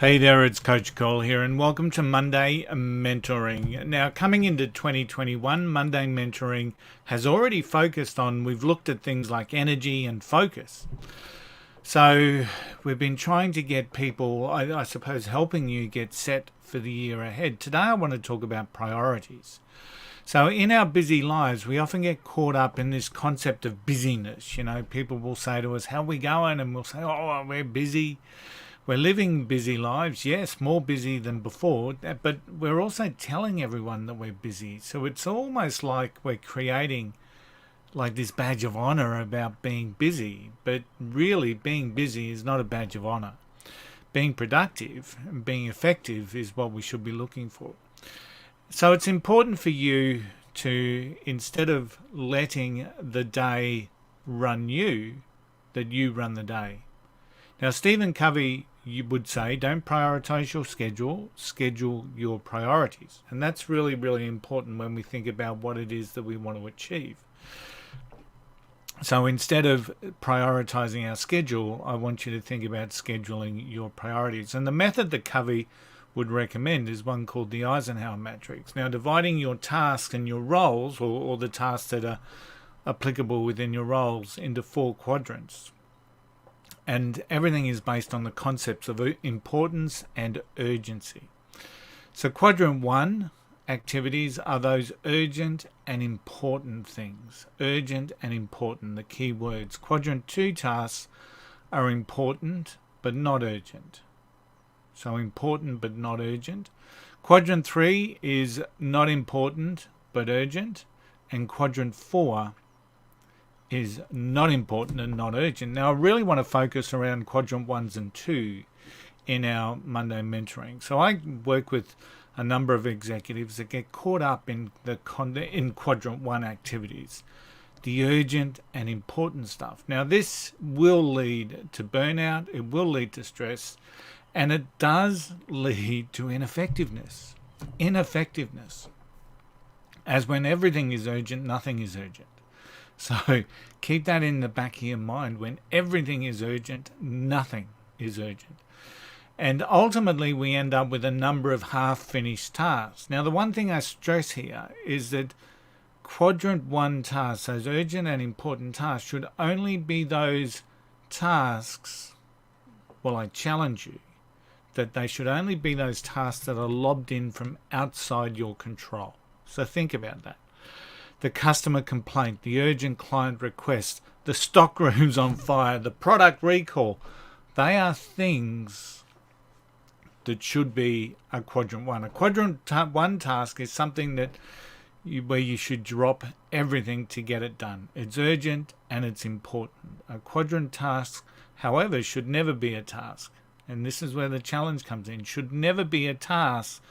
Hey there, it's Coach Cole here, and welcome to Monday Mentoring. Now, coming into 2021, Monday Mentoring has already focused on, we've looked at things like energy and focus. So, we've been trying to get people, I suppose, helping you get set for the year ahead. Today, I want to talk about priorities. So, in our busy lives, we often get caught up in this concept of busyness. You know, people will say to us, "How are we going?" And we'll say, "Oh, we're busy." We're living busy lives, yes, more busy than before, but we're also telling everyone that we're busy. So it's almost like we're creating like this badge of honor about being busy, but really being busy is not a badge of honor. Being productive and being effective is what we should be looking for. So it's important for you to, instead of letting the day run you, that you run the day. Now, Stephen Covey, you would say, don't prioritize your schedule your priorities. And that's really, really important when we think about what it is that we want to achieve. So instead of prioritizing our schedule, I want you to think about scheduling your priorities. And the method that Covey would recommend is one called the Eisenhower matrix. Now, dividing your tasks and your roles, or the tasks that are applicable within your roles, into 4 quadrants. And everything is based on the concepts of importance and urgency. So quadrant 1 activities are those urgent and important things. Urgent and important, the key words. Quadrant 2 tasks are important but not urgent. So important but not urgent. Quadrant 3 is not important but urgent. And quadrant 4 is not important and not urgent. Now, I really want to focus around quadrant 1s and 2 in our Monday mentoring. So I work with a number of executives that get caught up in quadrant 1 activities, the urgent and important stuff. Now, this will lead to burnout, it will lead to stress, and it does lead to ineffectiveness. As when everything is urgent, nothing is urgent. So keep that in the back of your mind. When everything is urgent, nothing is urgent. And ultimately, we end up with a number of half-finished tasks. Now, the one thing I stress here is that quadrant 1 tasks, those urgent and important tasks, should only be those tasks, well, I challenge you, that they should only be those tasks that are lobbed in from outside your control. So think about that. The customer complaint, the urgent client request, the stock room's on fire, the product recall, they are things that should be a quadrant 1. A quadrant 1 task is something that where you should drop everything to get it done. It's urgent and it's important. A quadrant task, however, should never be a task. And this is where the challenge comes in. Should never be a task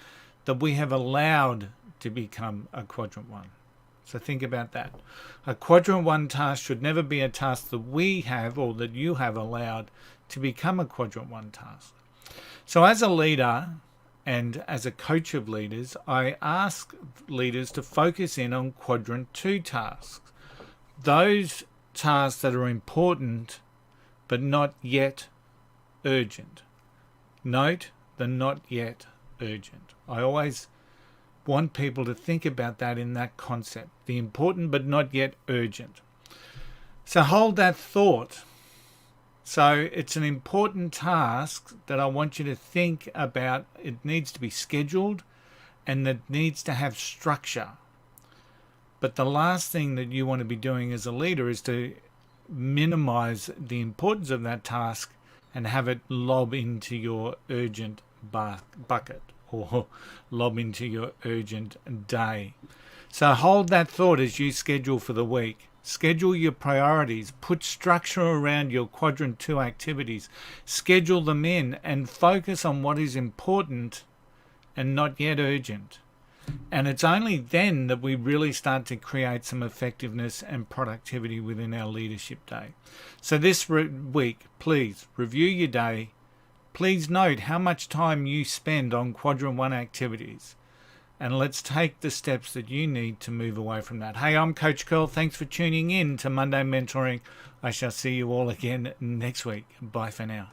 that we have allowed to become a quadrant 1. So think about that. A quadrant 1 task should never be a task that we have or that you have allowed to become a quadrant 1 task. So as a leader and as a coach of leaders, I ask leaders to focus in on quadrant 2 tasks. Those tasks that are important but not yet urgent. Note the not yet urgent. I always want people to think about that in that concept, the important but not yet urgent. So hold that thought. So it's an important task that I want you to think about. It needs to be scheduled and that needs to have structure. But the last thing that you want to be doing as a leader is to minimize the importance of that task and have it lob into your urgent bucket, or lob into your urgent day. So hold that thought as you schedule for the week. Schedule your priorities. Put structure around your quadrant 2 activities. Schedule them in and focus on what is important and not yet urgent. And it's only then that we really start to create some effectiveness and productivity within our leadership day. So this week, please review your day. Please note how much time you spend on quadrant 1 activities. And let's take the steps that you need to move away from that. Hey, I'm Coach Curl. Thanks for tuning in to Monday Mentoring. I shall see you all again next week. Bye for now.